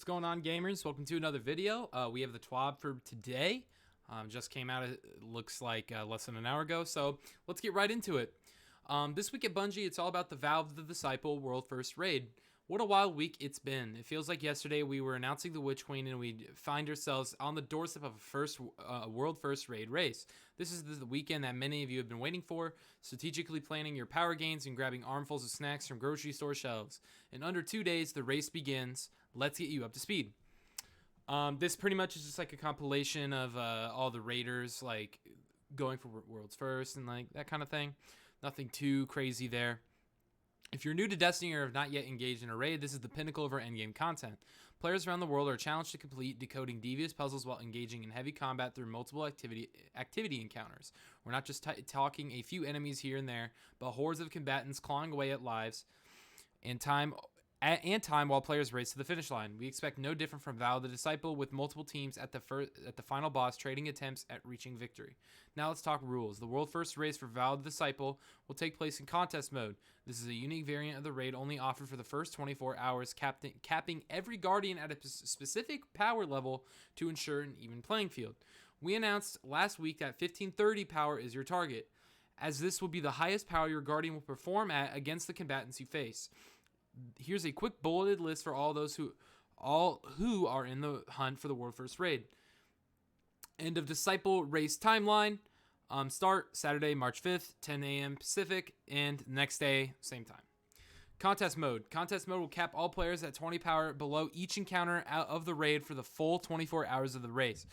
What's going on, gamers? Welcome to another video. We have the TWAB for today. Just came out, it looks like less than an hour ago, so let's get right into it. This week at Bungie, it's all about the VOW of the Disciple World First Raid. What a wild week it's been. It feels like yesterday we were announcing the Witch Queen and we find ourselves on the doorstep of a World First Raid race. This is the weekend that many of you have been waiting for, strategically planning your power gains and grabbing armfuls of snacks from grocery store shelves. In under 2 days, the race begins. Let's get you up to speed. This pretty much is just like a compilation of all the raiders like going for world's first and like that kind of thing. Nothing too crazy there. If you're new to Destiny or have not yet engaged in a raid, this is the pinnacle of our endgame content. Players around the world are challenged to complete decoding devious puzzles while engaging in heavy combat through multiple activity encounters. We're not just talking a few enemies here and there, but hordes of combatants clawing away at lives and time while players race to the finish line. We expect no different from VOW the Disciple, with multiple teams at the final boss trading attempts at reaching victory. Now let's talk rules. The world first race for VOW the Disciple will take place in contest mode. This is a unique variant of the raid only offered for the first 24 hours, capping every guardian at a specific power level to ensure an even playing field. We announced last week that 1530 power is your target, as this will be the highest power your guardian will perform at against the combatants you face. Here's a quick bulleted list for all who are in the hunt for the world first raid. End of Disciple race timeline. Start Saturday, March 5th, 10 a.m. Pacific, and next day, same time. Contest mode. Contest mode will cap all players at 20 power below each encounter out of the raid for the full 24 hours of the race.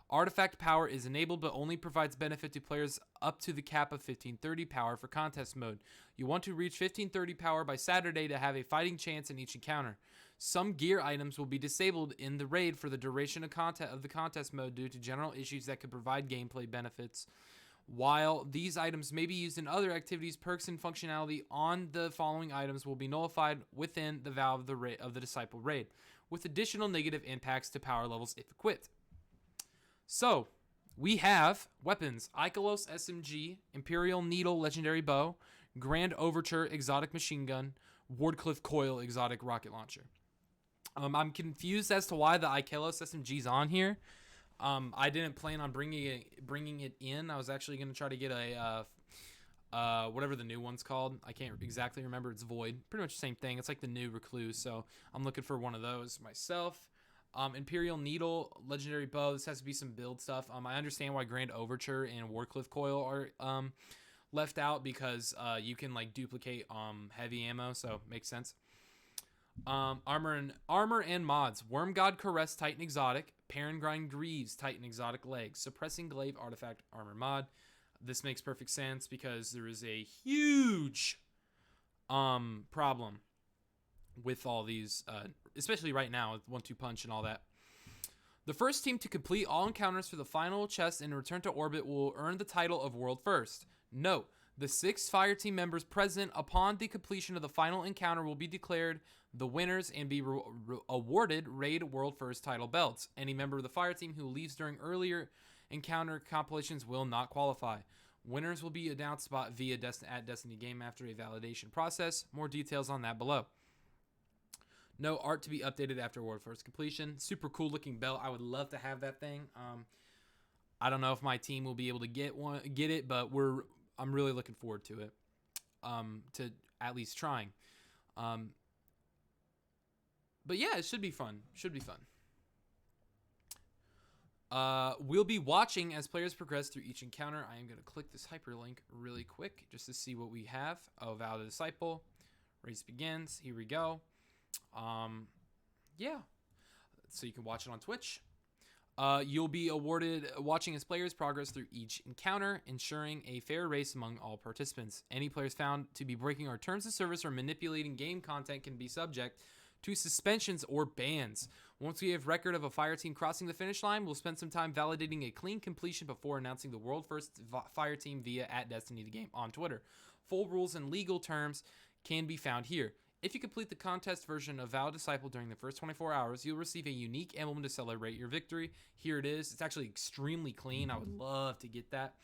Artifact power is enabled but only provides benefit to players up to the cap of 1530 power for contest mode. You want to reach 1530 power by Saturday to have a fighting chance in each encounter. Some gear items will be disabled in the raid for the duration of the contest mode due to general issues that could provide gameplay benefits. While these items may be used in other activities, perks and functionality on the following items will be nullified within the VOW of the Disciple raid, with additional negative impacts to power levels if equipped. So, we have weapons: Ikelos SMG, Imperial Needle Legendary Bow, Grand Overture Exotic Machine Gun, Wardcliff Coil Exotic Rocket Launcher. I'm confused as to why the Ikelos SMG's on here. I didn't plan on bringing it in. I was actually going to try to get a whatever the new one's called. I can't exactly remember. It's Void. Pretty much the same thing. It's like the new Recluse, so I'm looking for one of those myself. Imperial Needle, Legendary Bow. This has to be some build stuff. I understand why Grand Overture and Wardcliff Coil are left out because you can like duplicate heavy ammo, so makes sense. Armor and mods: Worm God Caress Titan Exotic, Parangrind Greaves Titan Exotic Legs, Suppressing Glaive Artifact Armor mod. This makes perfect sense because there is a huge problem with all these, especially right now with 1-2 punch and all that. The first team to complete all encounters for the final chest and return to orbit will earn the title of World First. Note, the 6 fire team members present upon the completion of the final encounter will be declared the winners and be awarded Raid World First title belts. Any member of the fire team who leaves during earlier encounter compilations will not qualify. Winners will be announced via at Destiny Game after a validation process. More details on that below. No art to be updated after World First completion. Super cool looking belt. I would love to have that thing. I don't know if my team will be able to get it, but I'm really looking forward to it. To at least trying. But yeah, it should be fun. We'll be watching as players progress through each encounter. I am going to click this hyperlink really quick just to see what we have. Oh, VOW the Disciple. Race begins. Here we go. Yeah, so you can watch it on Twitch. You'll be awarded watching as players progress through each encounter, ensuring a fair race among all participants. Any players found to be breaking our terms of service or manipulating game content can be subject to suspensions or bans. Once we have record of a fire team crossing the finish line, we'll spend some time validating a clean completion before announcing the world first fire team via at Destiny the Game on Twitter. Full rules and legal terms can be found here. If you complete the contest version of VOW Disciple during the first 24 hours, you'll receive a unique emblem to celebrate your victory. Here it is. It's actually extremely clean. I would love to get that.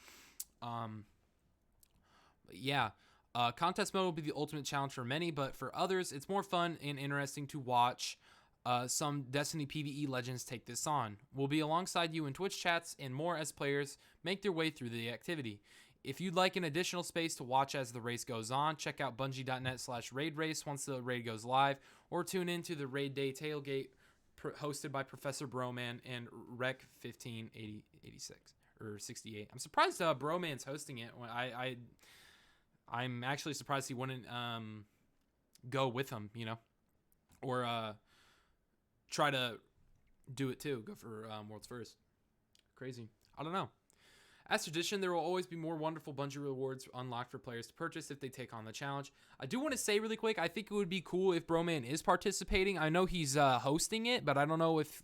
Yeah. Contest mode will be the ultimate challenge for many, but for others, it's more fun and interesting to watch some Destiny PvE legends take this on. We'll be alongside you in Twitch chats and more as players make their way through the activity. If you'd like an additional space to watch as the race goes on, check out bungie.net/raid race once the raid goes live, or tune in to the Raid Day Tailgate hosted by Professor Broman and Rec 1586 or 68. I'm surprised Broman's hosting it. I'm actually surprised he wouldn't go with him, or try to do it too. Go for World's First. Crazy. I don't know. As tradition, there will always be more wonderful Bungie rewards unlocked for players to purchase if they take on the challenge. I do want to say really quick, I think it would be cool if Broman is participating. I know he's hosting it, but I don't know if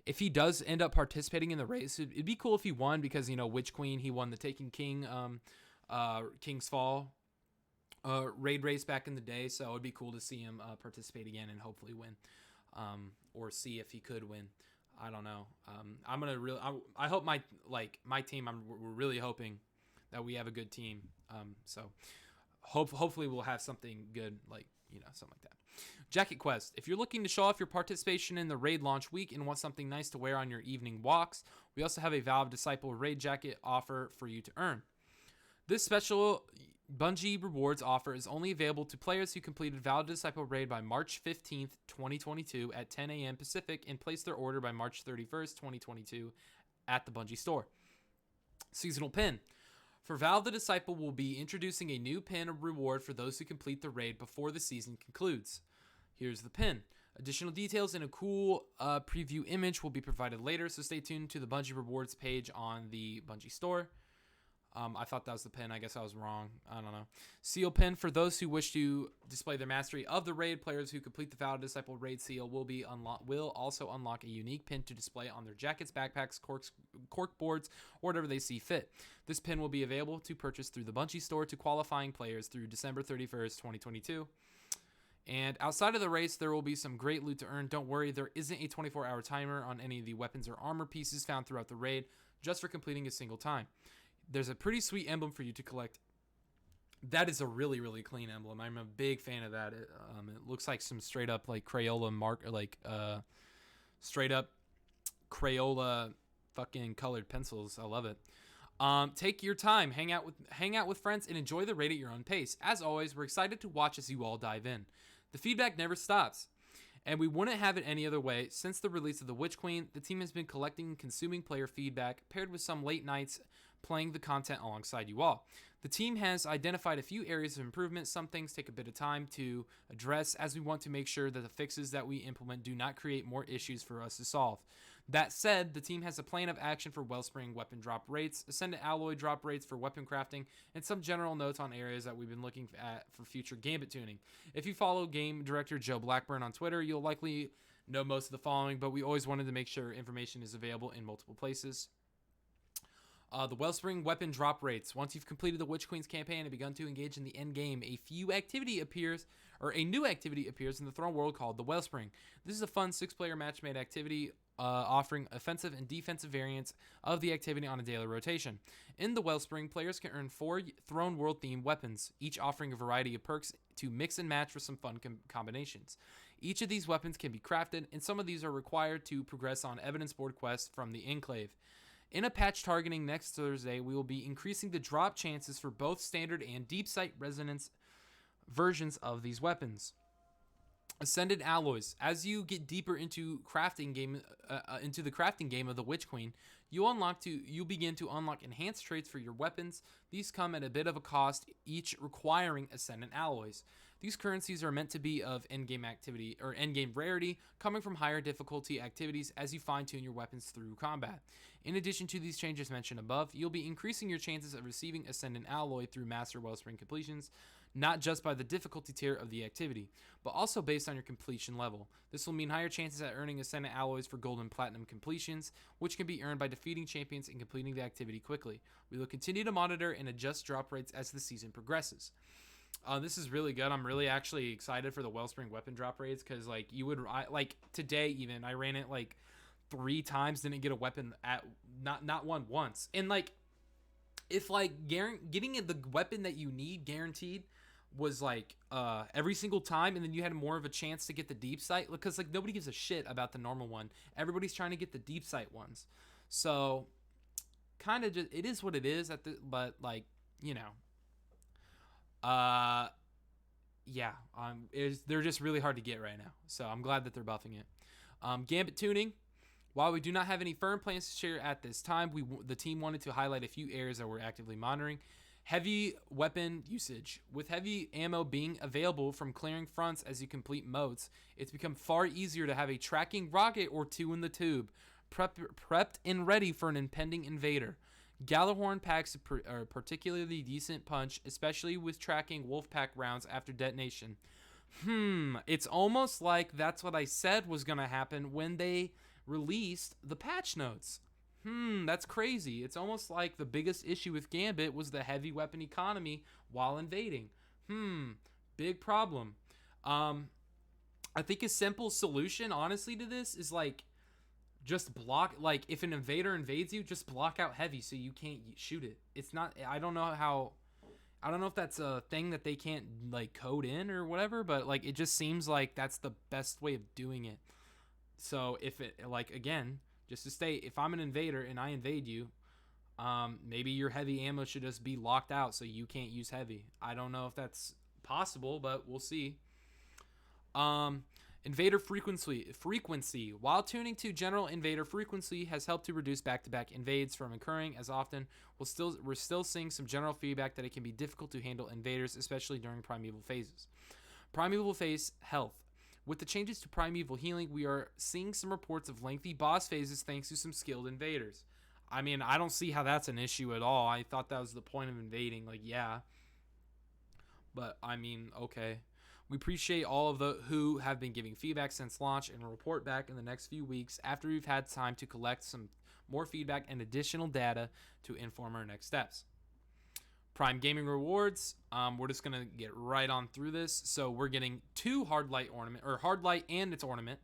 if he does end up participating in the race. It'd be cool if he won because, Witch Queen, he won the Taken King, King's Fall raid race back in the day. So it'd be cool to see him participate again and hopefully win, or see if he could win. I don't know. I hope my team. We're really hoping that we have a good team. So hopefully we'll have something good, something like that. Jacket Quest. If you're looking to show off your participation in the raid launch week and want something nice to wear on your evening walks, we also have a VOW Disciple raid jacket offer for you to earn. This special Bungie rewards offer is only available to players who completed VOW Disciple raid by March 15th, 2022 at 10 a.m. Pacific and placed their order by March 31st, 2022 at the Bungie store. Seasonal pin. For VOW the Disciple will be introducing a new pin reward for those who complete the raid before the season concludes. Here's the pin. Additional details and a cool preview image will be provided later, so stay tuned to the Bungie rewards page on the Bungie store. I thought that was the pin. I guess I was wrong. I don't know. Seal pin. For those who wish to display their mastery of the raid, players who complete the VOW Disciple raid seal will also unlock a unique pin to display on their jackets, backpacks, cork boards, or whatever they see fit. This pin will be available to purchase through the Bungie store to qualifying players through December 31st, 2022. And outside of the race, there will be some great loot to earn. Don't worry, there isn't a 24-hour timer on any of the weapons or armor pieces found throughout the raid, just for completing a single time. There's a pretty sweet emblem for you to collect. That is a really, really clean emblem. I'm a big fan of that. It looks like some straight up Crayola straight up Crayola fucking colored pencils. I love it. Take your time, hang out with friends, and enjoy the raid at your own pace. As always, we're excited to watch as you all dive in. The feedback never stops, and we wouldn't have it any other way. Since the release of the Witch Queen, the team has been collecting and consuming player feedback, paired with some late nights playing the content alongside you all. The team has identified a few areas of improvement. Some things take a bit of time to address, as we want to make sure that the fixes that we implement do not create more issues for us to solve. That said, the team has a plan of action for Wellspring weapon drop rates, Ascendant alloy drop rates for weapon crafting, and some general notes on areas that we've been looking at for future gambit tuning. If you follow game director Joe Blackburn on Twitter, you'll likely know most of the following, but we always wanted to make sure information is available in multiple places. The Wellspring weapon drop rates. Once you've completed the Witch Queen's campaign and begun to engage in the end game, a new activity appears in the Throne world called the Wellspring. This is a fun 6-player match-made activity offering offensive and defensive variants of the activity on a daily rotation. In the Wellspring, players can earn 4 Throne World themed weapons, each offering a variety of perks to mix and match for some fun combinations. Each of these weapons can be crafted, and some of these are required to progress on evidence board quests from the Enclave. In a patch targeting next Thursday, we will be increasing the drop chances for both standard and deep sight resonance versions of these weapons. Ascended alloys. As you get deeper into the crafting game of the Witch Queen, you begin to unlock enhanced traits for your weapons. These come at a bit of a cost, each requiring ascendant alloys. These currencies are meant to be of endgame activity or endgame rarity, coming from higher difficulty activities as you fine-tune your weapons through combat. In addition to these changes mentioned above, you'll be increasing your chances of receiving ascendant alloy through Master Wellspring completions, not just by the difficulty tier of the activity, but also based on your completion level. This will mean higher chances at earning ascendant alloys for gold and platinum completions, which can be earned by defeating champions and completing the activity quickly. We will continue to monitor and adjust drop rates as the season progresses. This is really good. I'm really actually excited for the Wellspring weapon drop rates because today even I ran it 3 times, didn't get a weapon at not one once. And if getting the weapon that you need guaranteed was like every single time, and then you had more of a chance to get the deep sight, because like nobody gives a shit about the normal one. Everybody's trying to get the deep sight ones. So kind of just, it is what it is but like, you know, uh yeah, they're just really hard to get right now. So I'm glad that they're buffing it. Gambit tuning. While we do not have any firm plans to share at this time, the team wanted to highlight a few areas that we're actively monitoring. Heavy weapon usage. With heavy ammo being available from clearing fronts as you complete modes, it's become far easier to have a tracking rocket or two in the tube, prepped and ready for an impending invader. Gallahorn packs a particularly decent punch, especially with tracking Wolfpack rounds after detonation. It's almost like that's what I said was going to happen when they released the patch notes. That's crazy. It's almost like the biggest issue with Gambit was the heavy weapon economy while invading. Big problem. I think a simple solution, honestly, to this is like just block. Like if an invader invades you, just block out heavy so you can't shoot it. It's not. I don't know if that's a thing that they can't like code in or whatever, but like it just seems like that's the best way of doing it. So if it, like, again, just to state, if I'm an invader and I invade you, maybe your heavy ammo should just be locked out so you can't use heavy. I don't know if that's possible, but we'll see. Invader frequency. While tuning to general invader frequency has helped to reduce back-to-back invades from occurring as often, we're still seeing some general feedback that it can be difficult to handle invaders, especially during primeval phases. Primeval phase health. With the changes to primeval healing, we are seeing some reports of lengthy boss phases thanks to some skilled invaders. I mean, I don't see how that's an issue at all. I thought that was the point of invading. Like, yeah. But, I mean, okay. We appreciate all of the who have been giving feedback since launch and will report back in the next few weeks after we've had time to collect some more feedback and additional data to inform our next steps. Prime Gaming Rewards. We're just going to get right on through this. So we're getting 2 Hard Light and its ornament.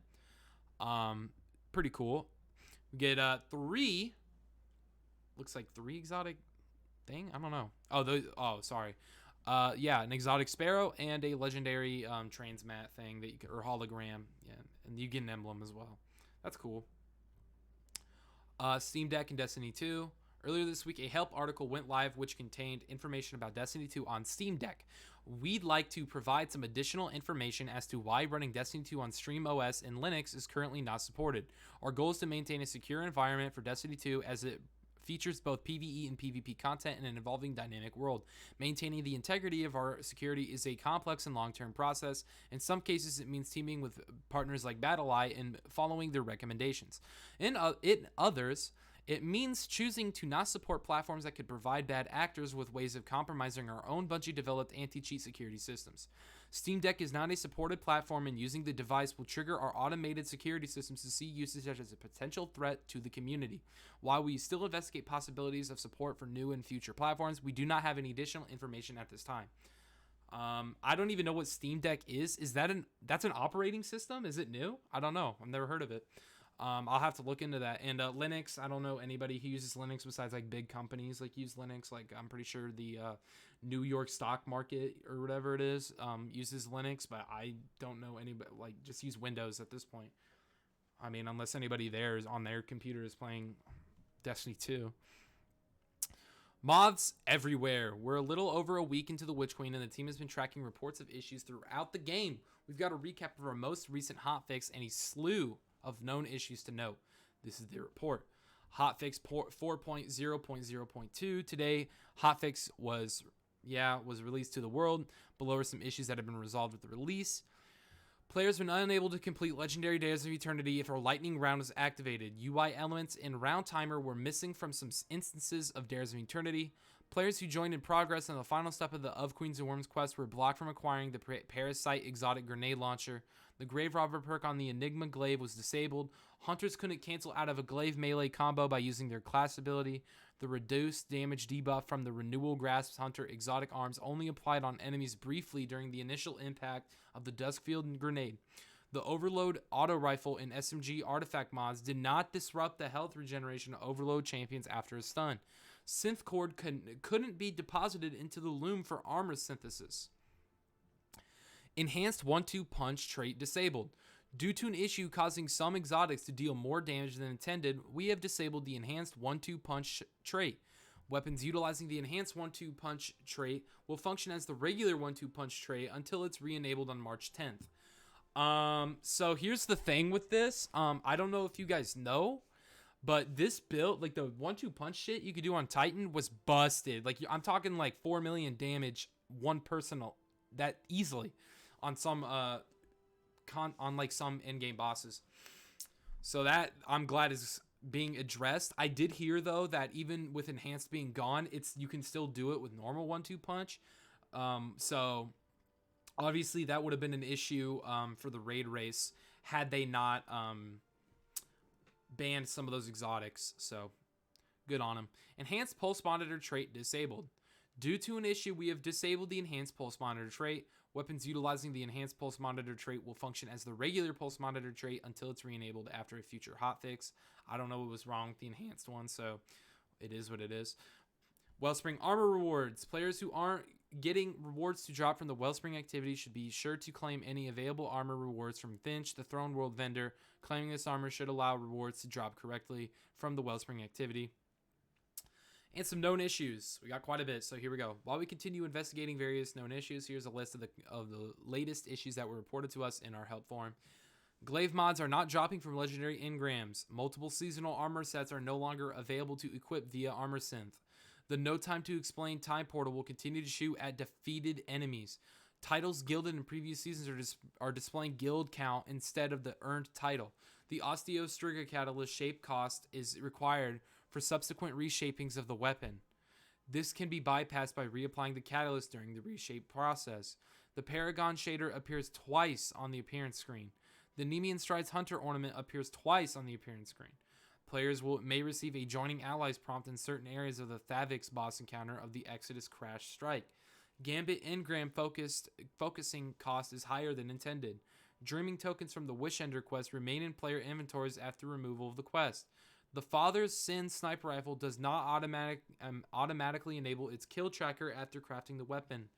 Pretty cool. We get 3. Looks like 3 exotic thing. I don't know. Sorry. Yeah, an exotic sparrow and a legendary transmat thing that or hologram. Yeah, and you get an emblem as well. That's cool. Steam Deck and Destiny 2. Earlier this week, a help article went live which contained information about Destiny 2 on Steam Deck. We'd like to provide some additional information as to why running Destiny 2 on StreamOS and Linux is currently not supported. Our goal is to maintain a secure environment for Destiny 2 as it features both PvE and PvP content in an evolving dynamic world. Maintaining the integrity of our security is a complex and long-term process. In some cases, it means teaming with partners like BattlEye and following their recommendations. In others, it means choosing to not support platforms that could provide bad actors with ways of compromising our own Bungie-developed anti-cheat security systems. Steam Deck is not a supported platform, and using the device will trigger our automated security systems to see usage as a potential threat to the community. While we still investigate possibilities of support for new and future platforms, we do not have any additional information at this time. I don't even know what Steam Deck is. That's an operating system? Is it new? I don't know. I've never heard of it. I'll have to look into that. And Linux, I don't know anybody who uses Linux besides like big companies like use Linux. Like I'm pretty sure the New York stock market or whatever it is uses Linux, but I don't know anybody, like just use Windows at this point. I mean, unless anybody there is on their computer is playing Destiny 2. Moths everywhere. We're a little over a week into the Witch Queen, and the team has been tracking reports of issues throughout the game. We've got a recap of our most recent hotfix and a slew of known issues to note. This is the report. Hotfix 4.0.0.2. Today, hotfix was released to the world. Below are some issues that have been resolved with the release. Players were unable to complete Legendary Days of Eternity if our lightning round was activated. UI elements and round timer were missing from some instances of Dares of Eternity. Players who joined in progress on the final step of the Of Queens and Worms quest were blocked from acquiring the Parasite exotic grenade launcher. The Grave Robber perk on the Enigma Glaive was disabled. Hunters couldn't cancel out of a Glaive melee combo by using their class ability. The reduced damage debuff from the Renewal Grasp Hunter exotic arms only applied on enemies briefly during the initial impact of the Duskfield grenade. The Overload auto rifle and SMG artifact mods did not disrupt the health regeneration of Overload champions after a stun. Synth cord couldn't be deposited into the loom for armor synthesis. Enhanced 1-2 punch trait disabled. Due to an issue causing some exotics to deal more damage than intended, we have disabled the enhanced 1-2 punch trait. Weapons utilizing the enhanced 1-2 punch trait will function as the regular 1-2 punch trait until it's re-enabled on March 10th. So here's the thing with this. I don't know if you guys know, but this build, like the 1-2 punch shit you could do on Titan was busted. Like I'm talking like 4 million damage one personal that easily on some on like some in-game bosses. So that I'm glad is being addressed. I did hear though that even with enhanced being gone, you can still do it with normal 1-2 punch. So obviously that would have been an issue for the raid race had they not banned some of those exotics. So good on them. Enhanced pulse monitor trait disabled. Due to an issue, we have disabled the enhanced pulse monitor trait. Weapons utilizing the enhanced pulse monitor trait will function as the regular pulse monitor trait until it's re-enabled after a future hotfix. I don't know what was wrong with the enhanced one, so it is what it is. Wellspring armor rewards. Players who aren't getting rewards to drop from the Wellspring activity should be sure to claim any available armor rewards from Finch, the Throne World vendor. Claiming this armor should allow rewards to drop correctly from the Wellspring activity. And some known issues. We got quite a bit, so here we go. While we continue investigating various known issues, here's a list of the latest issues that were reported to us in our help forum. Glaive mods are not dropping from legendary engrams. Multiple seasonal armor sets are no longer available to equip via armor synth. The no time to explain time portal will continue to shoot at defeated enemies. Titles gilded in previous seasons are displaying guild count instead of the earned title. The Osteo Striga Catalyst shape cost is required for subsequent reshapings of the weapon. This can be bypassed by reapplying the catalyst during the reshape process. The Paragon shader appears twice on the appearance screen. The Nemean Strides Hunter ornament appears twice on the appearance screen. Players may receive a joining allies prompt in certain areas of the Thavix boss encounter of the Exodus Crash Strike. Gambit engram focusing cost is higher than intended. Dreaming tokens from the Wishender quest remain in player inventories after removal of the quest. The Father's Sin sniper rifle does not automatically enable its kill tracker after crafting the weapon.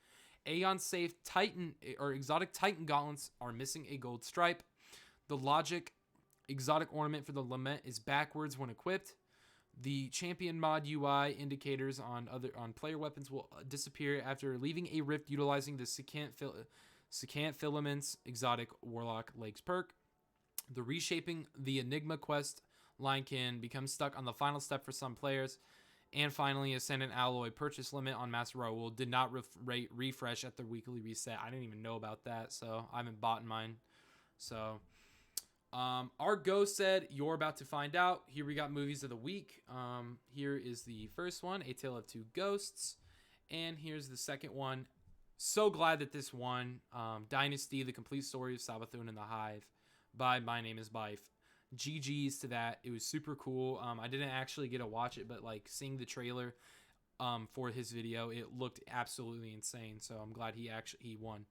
Aeon safe Titan or exotic Titan gauntlets are missing a gold stripe. The Logic exotic ornament for the Lament is backwards when equipped. The champion mod UI indicators on player weapons will disappear after leaving a rift utilizing the Secant Filaments exotic Warlock Legs perk. The reshaping the Enigma quest line can become stuck on the final step for some players. And finally, Ascendant Alloy purchase limit on Master Raoul did not refresh at the weekly reset. I didn't even know about that, so I haven't bought mine. So, our ghost said, you're about to find out. Here we got movies of the week. Here is the first one, A Tale of Two Ghosts. And here's the second one. So glad that this won. Dynasty, The Complete Story of Savathun and the Hive by My Name is Bife. GG's to that. It was super cool. I didn't actually get to watch it, but like seeing the trailer for his video, it looked absolutely insane. So I'm glad he won.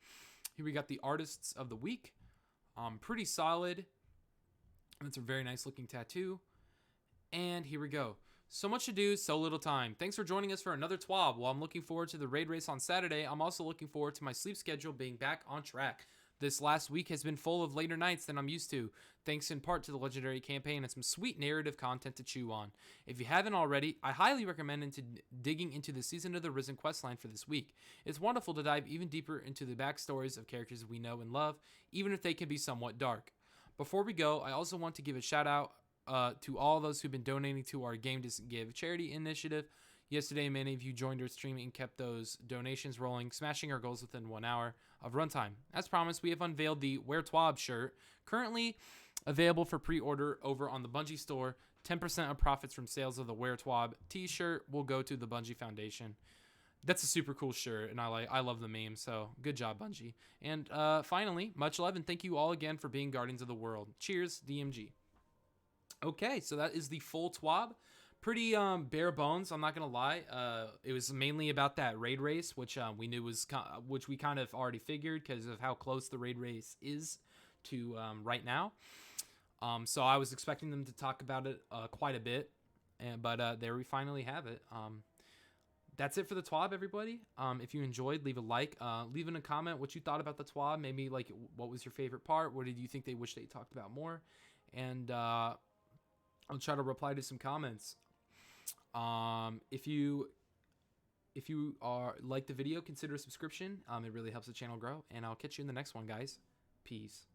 Here we got the Artists of the Week. Pretty solid. It's a very nice looking tattoo. And here we go. So much to do, so little time. Thanks for joining us for another TWAB. While I'm looking forward to the raid race on Saturday, I'm also looking forward to my sleep schedule being back on track. This last week has been full of later nights than I'm used to, thanks in part to the Legendary campaign and some sweet narrative content to chew on. If you haven't already, I highly recommend digging into the Season of the Risen questline for this week. It's wonderful to dive even deeper into the backstories of characters we know and love, even if they can be somewhat dark. Before we go, I also want to give a shout out to all those who've been donating to our Game to Give charity initiative. Yesterday, many of you joined our stream and kept those donations rolling, smashing our goals within 1 hour of runtime. As promised, we have unveiled the Wear TWAB shirt, currently available for pre-order over on the Bungie store. 10% of profits from sales of the Wear TWAB t-shirt will go to the Bungie Foundation. That's a super cool shirt, and I love the meme, so good job, Bungie. And finally, much love, and thank you all again for being Guardians of the World. Cheers, DMG. Okay, so that is the full TWAB. Pretty bare bones, I'm not gonna lie. It was mainly about that raid race, which we knew which we kind of already figured because of how close the raid race is to right now. So I was expecting them to talk about it quite a bit, but there we finally have it. that's it for the TWAB, everybody. If you enjoyed, leave a like. Leave in a comment what you thought about the TWAB. Maybe like what was your favorite part? What did you think they wish they talked about more? And I'll try to reply to some comments. If you are like the video, consider a subscription. It really helps the channel grow. And I'll catch you in the next one, guys. Peace.